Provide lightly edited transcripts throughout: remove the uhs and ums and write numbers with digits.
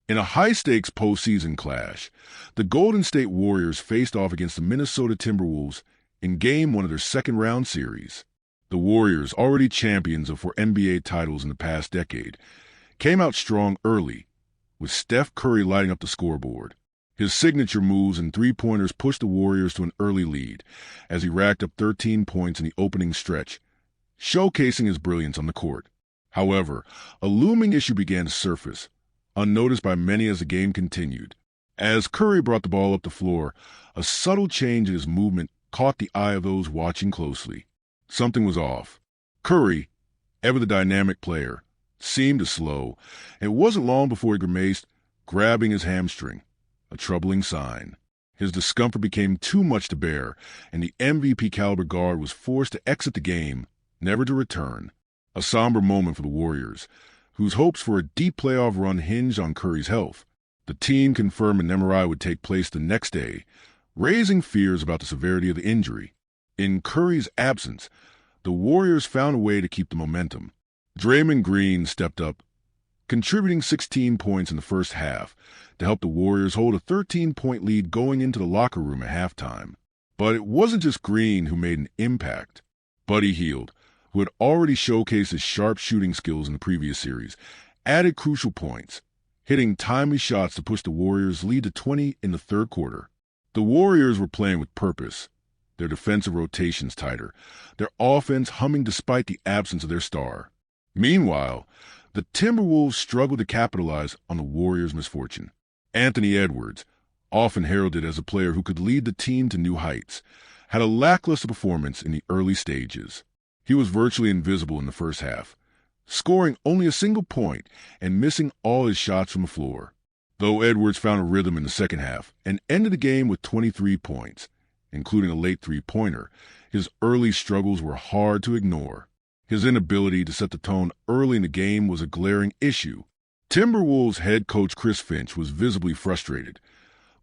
In a high-stakes postseason clash, the Golden State Warriors faced off against the Minnesota Timberwolves in Game 1 of their second-round series. The Warriors, already champions of 4 NBA titles in the past decade, came out strong early, with Steph Curry lighting up the scoreboard. His signature moves and three-pointers pushed the Warriors to an early lead as he racked up 13 points in the opening stretch, showcasing his brilliance on the court. However, a looming issue began to surface, unnoticed by many as the game continued. As Curry brought the ball up the floor, a subtle change in his movement caught the eye of those watching closely. Something was off. Curry, ever the dynamic player, seemed to slow, and it wasn't long before he grimaced, grabbing his hamstring, a troubling sign. His discomfort became too much to bear, and the MVP-caliber guard was forced to exit the game, never to return. A somber moment for the Warriors, whose hopes for a deep playoff run hinged on Curry's health. The team confirmed an MRI would take place the next day, raising fears about the severity of the injury. In Curry's absence, the Warriors found a way to keep the momentum. Draymond Green stepped up, contributing 16 points in the first half to help the Warriors hold a 13-point lead going into the locker room at halftime. But it wasn't just Green who made an impact. Buddy Hield, who had already showcased his sharp shooting skills in the previous series, added crucial points, hitting timely shots to push the Warriors' lead to 20 in the third quarter. The Warriors were playing with purpose, their defensive rotations tighter, their offense humming despite the absence of their star. Meanwhile, the Timberwolves struggled to capitalize on the Warriors' misfortune. Anthony Edwards, often heralded as a player who could lead the team to new heights, had a lackluster performance in the early stages. He was virtually invisible in the first half, scoring only a single point and missing all his shots from the floor. Though Edwards found a rhythm in the second half and ended the game with 23 points, including a late three-pointer, his early struggles were hard to ignore. His inability to set the tone early in the game was a glaring issue. Timberwolves head coach Chris Finch was visibly frustrated,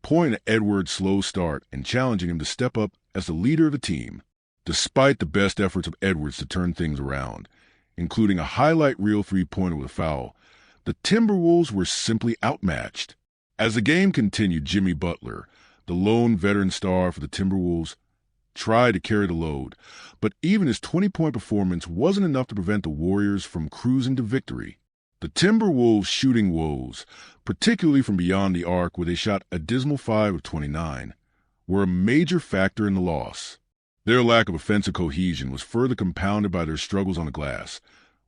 pointing at Edwards' slow start and challenging him to step up as the leader of the team. Despite the best efforts of Edwards to turn things around, including a highlight reel three-pointer with a foul, the Timberwolves were simply outmatched. As the game continued, Jimmy Butler, the lone veteran star for the Timberwolves, tried to carry the load, but even his 20-point performance wasn't enough to prevent the Warriors from cruising to victory. The Timberwolves' shooting woes, particularly from beyond the arc where they shot a dismal 5 of 29, were a major factor in the loss. Their lack of offensive cohesion was further compounded by their struggles on the glass,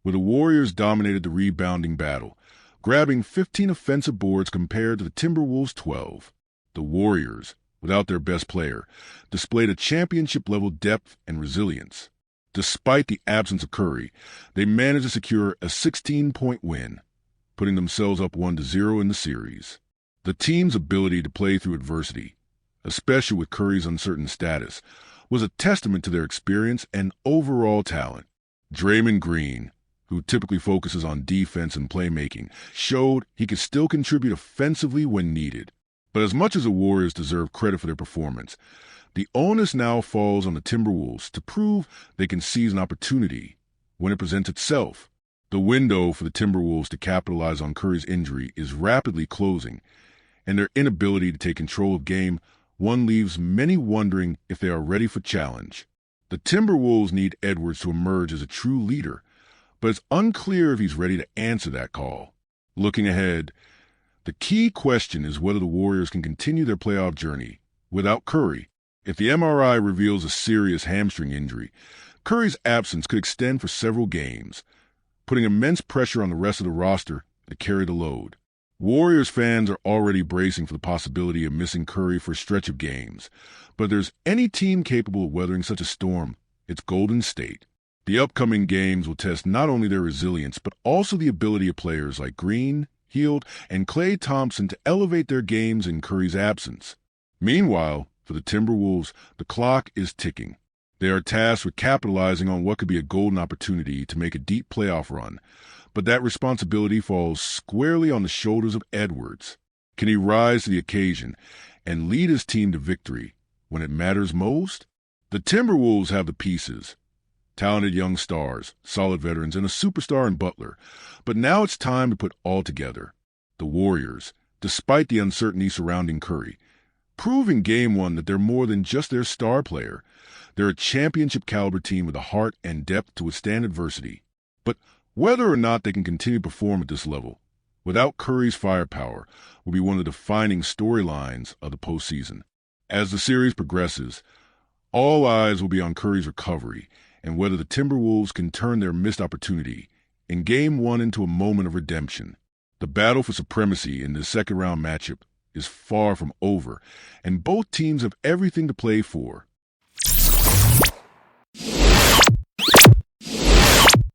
where the Warriors dominated the rebounding battle, grabbing 15 offensive boards compared to the Timberwolves' 12. The Warriors, without their best player, displayed a championship-level depth and resilience. Despite the absence of Curry, they managed to secure a 16-point win, putting themselves up 1-0 in the series. The team's ability to play through adversity, especially with Curry's uncertain status, was a testament to their experience and overall talent. Draymond Green, who typically focuses on defense and playmaking, showed he could still contribute offensively when needed. But as much as the Warriors deserve credit for their performance, the onus now falls on the Timberwolves to prove they can seize an opportunity when it presents itself. The window for the Timberwolves to capitalize on Curry's injury is rapidly closing, and their inability to take control of game one leaves many wondering if they are ready for challenge. The Timberwolves need Edwards to emerge as a true leader, but it's unclear if he's ready to answer that call. Looking ahead, the key question is whether the Warriors can continue their playoff journey without Curry. If the MRI reveals a serious hamstring injury, Curry's absence could extend for several games, putting immense pressure on the rest of the roster to carry the load. Warriors fans are already bracing for the possibility of missing Curry for a stretch of games, but if there's any team capable of weathering such a storm, it's Golden State. The upcoming games will test not only their resilience, but also the ability of players like Green, Hield, and Klay Thompson to elevate their games in Curry's absence. Meanwhile, for the Timberwolves, the clock is ticking. They are tasked with capitalizing on what could be a golden opportunity to make a deep playoff run, but that responsibility falls squarely on the shoulders of Edwards. Can he rise to the occasion and lead his team to victory when it matters most? The Timberwolves have the pieces. Talented young stars, solid veterans, and a superstar in Butler. But now it's time to put all together. The Warriors, despite the uncertainty surrounding Curry, proving Game 1 that they're more than just their star player. They're a championship-caliber team with the heart and depth to withstand adversity. But whether or not they can continue to perform at this level, without Curry's firepower, will be one of the defining storylines of the postseason. As the series progresses, all eyes will be on Curry's recovery and whether the Timberwolves can turn their missed opportunity in Game 1 into a moment of redemption. The battle for supremacy in this second-round matchup is far from over, and both teams have everything to play for.